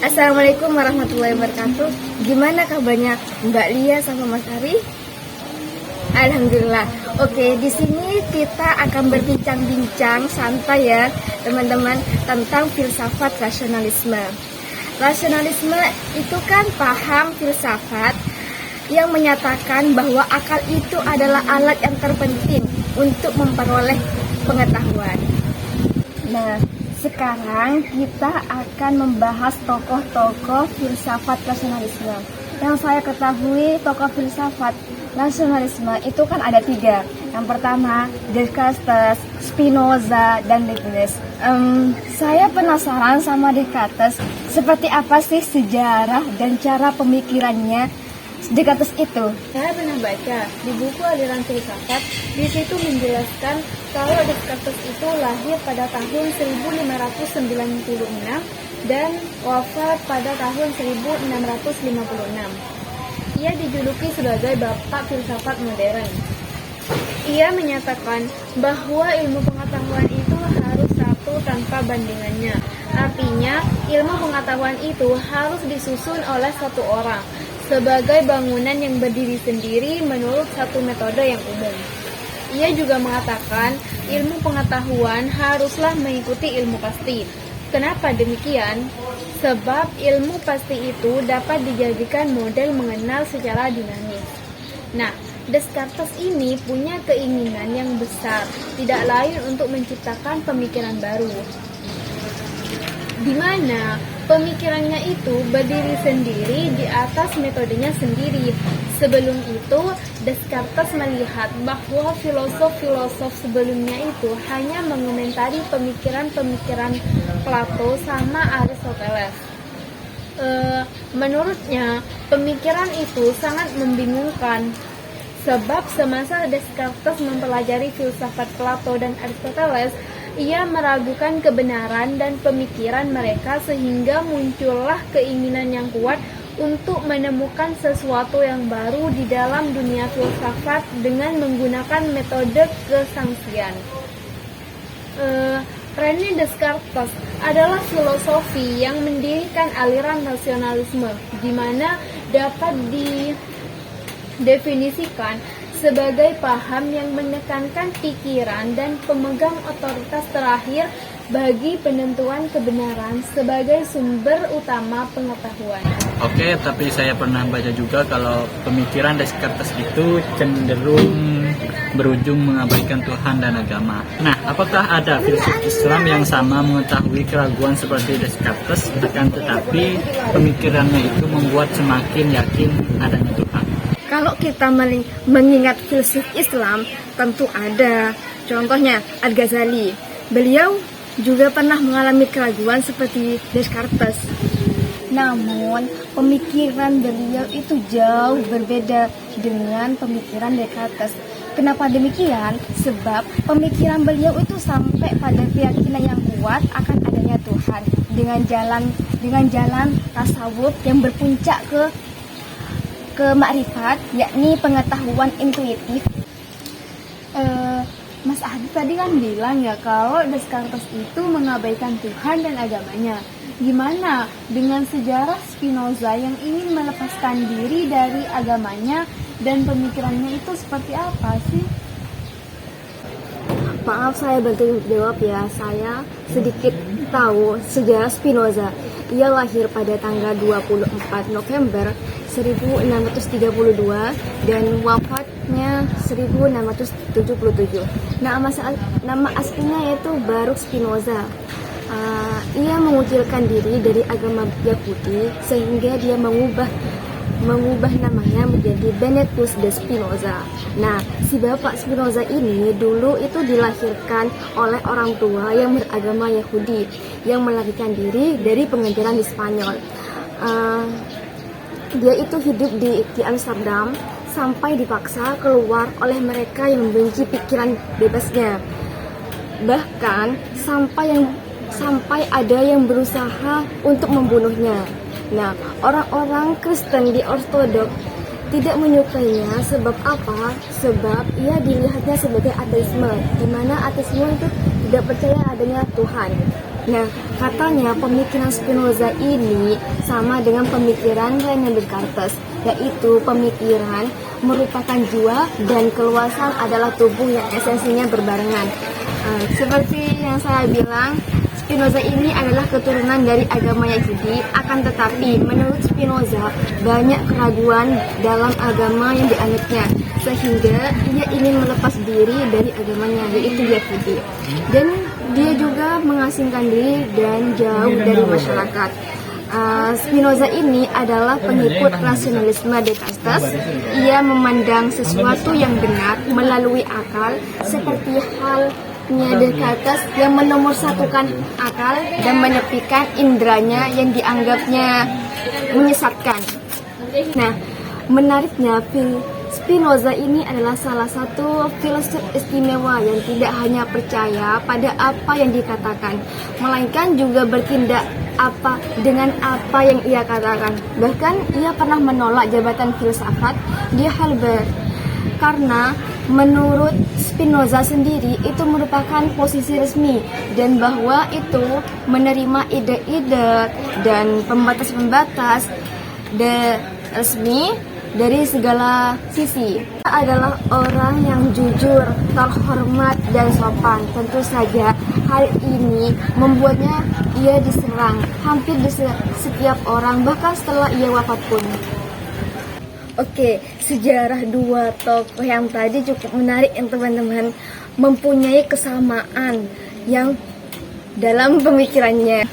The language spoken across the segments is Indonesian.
Assalamualaikum warahmatullahi wabarakatuh. Gimana kabarnya Mbak Lia sama Mas Ari? Alhamdulillah. Oke, di sini kita akan berbincang-bincang santai ya, teman-teman, tentang filsafat rasionalisme. Rasionalisme itu kan paham filsafat yang menyatakan bahwa akal itu adalah alat yang terpenting untuk memperoleh pengetahuan. Nah, sekarang kita akan membahas tokoh-tokoh filsafat rasionalisme. Yang saya ketahui tokoh filsafat rasionalisme itu kan ada 3. Yang pertama, Descartes, Spinoza, dan Leibniz. Saya penasaran sama Descartes, seperti apa sih sejarah dan cara pemikirannya Descartes itu? Saya pernah baca di buku Aliran Filsafat, di situ menjelaskan kalau Descartes itu lahir pada tahun 1596 dan wafat pada tahun 1656. Ia dijuluki sebagai Bapak Filsafat Modern. Ia menyatakan bahwa ilmu pengetahuan itu harus satu tanpa bandingannya. Artinya, ilmu pengetahuan itu harus disusun oleh satu orang sebagai bangunan yang berdiri sendiri menurut satu metode yang umum. Ia juga mengatakan ilmu pengetahuan haruslah mengikuti ilmu pasti. Kenapa demikian? Sebab ilmu pasti itu dapat dijadikan model mengenal secara dinamis. Nah, Descartes ini punya keinginan yang besar, tidak lain untuk menciptakan pemikiran baru, di mana pemikirannya itu berdiri sendiri di atas metodenya sendiri. Sebelum itu, Descartes melihat bahwa filosof-filosof sebelumnya itu hanya mengomentari pemikiran-pemikiran Plato sama Aristoteles. Menurutnya, pemikiran itu sangat membingungkan, sebab semasa Descartes mempelajari filsafat Plato dan Aristoteles, ia meragukan kebenaran dan pemikiran mereka sehingga muncullah keinginan yang kuat untuk menemukan sesuatu yang baru di dalam dunia filsafat dengan menggunakan metode kesangsian. René Descartes adalah filosofi yang mendirikan aliran rasionalisme, di mana dapat didefinisikan sebagai paham yang menekankan pikiran dan pemegang otoritas terakhir bagi penentuan kebenaran sebagai sumber utama pengetahuan. Oke, tapi saya pernah baca juga kalau pemikiran Descartes itu cenderung berujung mengabaikan Tuhan dan agama. Nah, apakah ada filsuf Islam yang sama mengetahui keraguan seperti Descartes, akan tetapi pemikirannya itu membuat semakin yakin adanya Tuhan? Kalau kita mengingat filsuf Islam, tentu ada. Contohnya Al-Ghazali. Beliau juga pernah mengalami keraguan seperti Descartes. Namun, pemikiran beliau itu jauh berbeda dengan pemikiran Descartes. Kenapa demikian? Sebab pemikiran beliau itu sampai pada keyakinan yang kuat akan adanya Tuhan dengan jalan tasawuf yang berpuncak ke makrifat, yakni pengetahuan intuitif. Mas Adi tadi kan bilang ya kalau Descartes itu mengabaikan Tuhan dan agamanya. Gimana dengan sejarah Spinoza yang ingin melepaskan diri dari agamanya dan pemikirannya itu seperti apa sih? Maaf, saya bantu jawab ya. Saya sedikit tahu sejarah Spinoza. Ia lahir pada tanggal 24 November 1632 dan wafatnya 1677. Nama aslinya yaitu Baruch Spinoza. Ia mengucilkan diri dari agama Yahudi sehingga dia mengubah namanya menjadi Benedictus de Spinoza. Nah, si Bapak Spinoza ini dulu itu dilahirkan oleh orang tua yang beragama Yahudi yang melarikan diri dari pengejaran di Spanyol. Dia itu hidup di Amsterdam sampai dipaksa keluar oleh mereka yang membenci pikiran bebasnya. Bahkan sampai ada yang berusaha untuk membunuhnya. Nah, orang-orang Kristen di Ortodok tidak menyukainya. Sebab apa? Sebab ia dilihatnya sebagai ateisme, di mana ateisme itu tidak percaya adanya Tuhan. Nah, katanya pemikiran Spinoza ini sama dengan pemikiran René Descartes, yaitu pemikiran merupakan jiwa dan keluasan adalah tubuh yang esensinya berbarengan. Seperti yang saya bilang, Spinoza ini adalah keturunan dari agama Yahudi, akan tetapi menurut Spinoza banyak keraguan dalam agama yang dianutnya, sehingga ia ingin melepas diri dari agamanya, yaitu Yahudi. Dan dia juga mengasingkan diri dan jauh dari masyarakat. Spinoza ini adalah pengikut rasionalisme Descartes. Ia memandang sesuatu yang benar melalui akal, seperti halnya Descartes yang menomorsatukan akal dan menepikan indranya yang dianggapnya menyesatkan. Nah, menariknya Spinoza ini adalah salah satu filsuf istimewa yang tidak hanya percaya pada apa yang dikatakan, melainkan juga bertindak dengan apa yang ia katakan. Bahkan ia pernah menolak jabatan filsafat di Heidelberg karena menurut Spinoza sendiri itu merupakan posisi resmi, dan bahwa itu menerima ide-ide dan pembatas-pembatas resmi dari segala sisi. Dia adalah orang yang jujur, terhormat, dan sopan. Tentu saja hal ini membuatnya ia diserang hampir di setiap orang, bahkan setelah ia wafat pun. Oke, sejarah dua tokoh yang tadi cukup menarik ya teman-teman, mempunyai kesamaan yang dalam pemikirannya.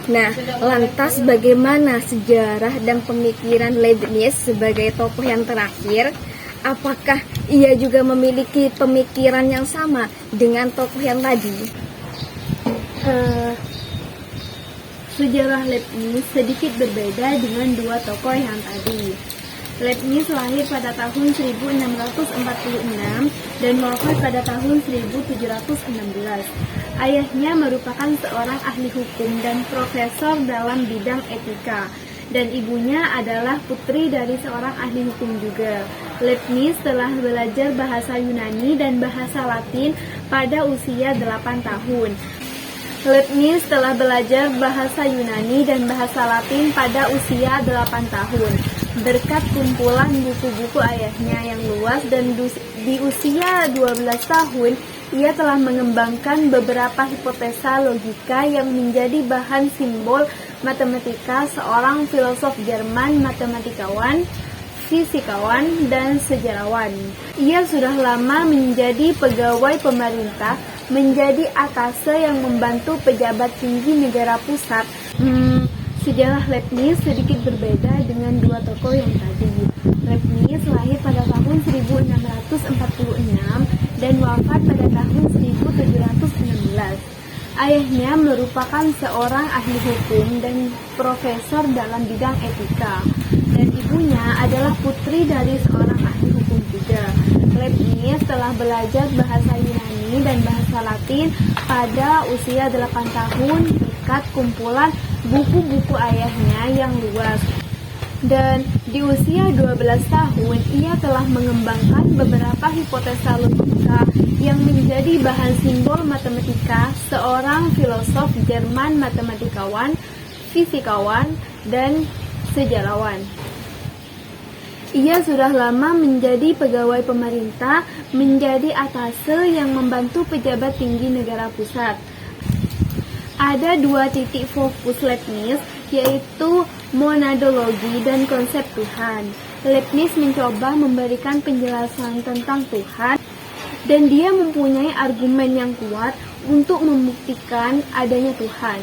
Nah, lantas bagaimana sejarah dan pemikiran Leibniz sebagai tokoh yang terakhir? Apakah ia juga memiliki pemikiran yang sama dengan tokoh yang tadi? Sejarah Leibniz sedikit berbeda dengan dua tokoh yang tadi. Leibniz lahir pada tahun 1646 dan wafat pada tahun 1716. Ayahnya merupakan seorang ahli hukum dan profesor dalam bidang etika, dan ibunya adalah putri dari seorang ahli hukum juga. Leibniz telah belajar bahasa Yunani dan bahasa Latin pada usia 8 tahun. Leibniz telah belajar bahasa Yunani dan bahasa Latin pada usia 8 tahun. Berkat kumpulan buku-buku ayahnya yang luas dan di usia 12 tahun, ia telah mengembangkan beberapa hipotesa logika yang menjadi bahan simbol matematika seorang filosof Jerman, matematikawan, fisikawan, dan sejarawan. Ia sudah lama menjadi pegawai pemerintah, menjadi atase yang membantu pejabat tinggi negara pusat. Sejarah Leibniz sedikit berbeda dengan dua tokoh yang tadi. Leibniz lahir pada tahun 1646 dan wafat pada tahun 1716. Ayahnya merupakan seorang ahli hukum dan profesor dalam bidang etika, dan ibunya adalah putri dari seorang ahli hukum juga. Leibniz telah belajar bahasa Yunani dan bahasa Latin pada usia 8 tahun berkat kumpulan buku-buku ayahnya yang luas. Dan di usia 12 tahun, ia telah mengembangkan beberapa hipotesa logika yang menjadi bahan simbol matematika seorang filosof Jerman, matematikawan, fisikawan, dan sejarawan. Ia sudah lama menjadi pegawai pemerintah, menjadi atase yang membantu pejabat tinggi negara pusat. Ada dua titik fokus Leibniz, yaitu monadologi dan konsep Tuhan. Leibniz mencoba memberikan penjelasan tentang Tuhan, dan dia mempunyai argumen yang kuat untuk membuktikan adanya Tuhan.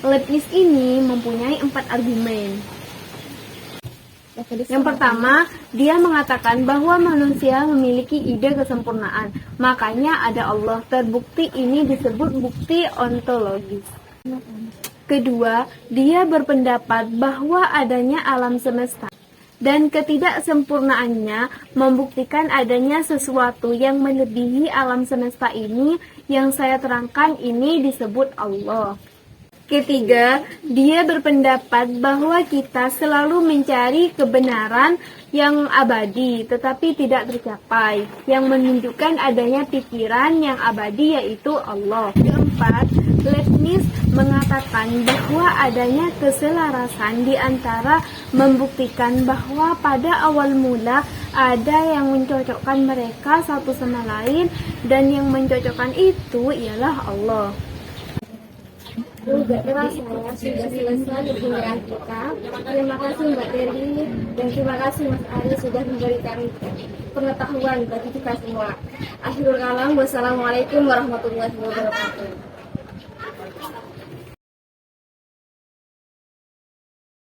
Leibniz ini mempunyai 4 argumen. Yang pertama, dia mengatakan bahwa manusia memiliki ide kesempurnaan, makanya ada Allah. Terbukti ini disebut bukti ontologis. Kedua, dia berpendapat bahwa adanya alam semesta, dan ketidaksempurnaannya membuktikan adanya sesuatu yang melebihi alam semesta ini. Yang saya terangkan ini disebut Allah. Ketiga, dia berpendapat bahwa kita selalu mencari kebenaran yang abadi tetapi tidak tercapai, yang menunjukkan adanya pikiran yang abadi yaitu Allah. Keempat, Leibniz mengatakan bahwa adanya keselarasan di antara membuktikan bahwa pada awal mula ada yang mencocokkan mereka satu sama lain dan yang mencocokkan itu ialah Allah. Saya sudah selesai pembelajaran kita. Terima kasih Mbak Deli dan terima kasih Mas Ari sudah memberikan pengetahuan bagi kita semua. Akhirul kalam, wassalamualaikum warahmatullahi wabarakatuh.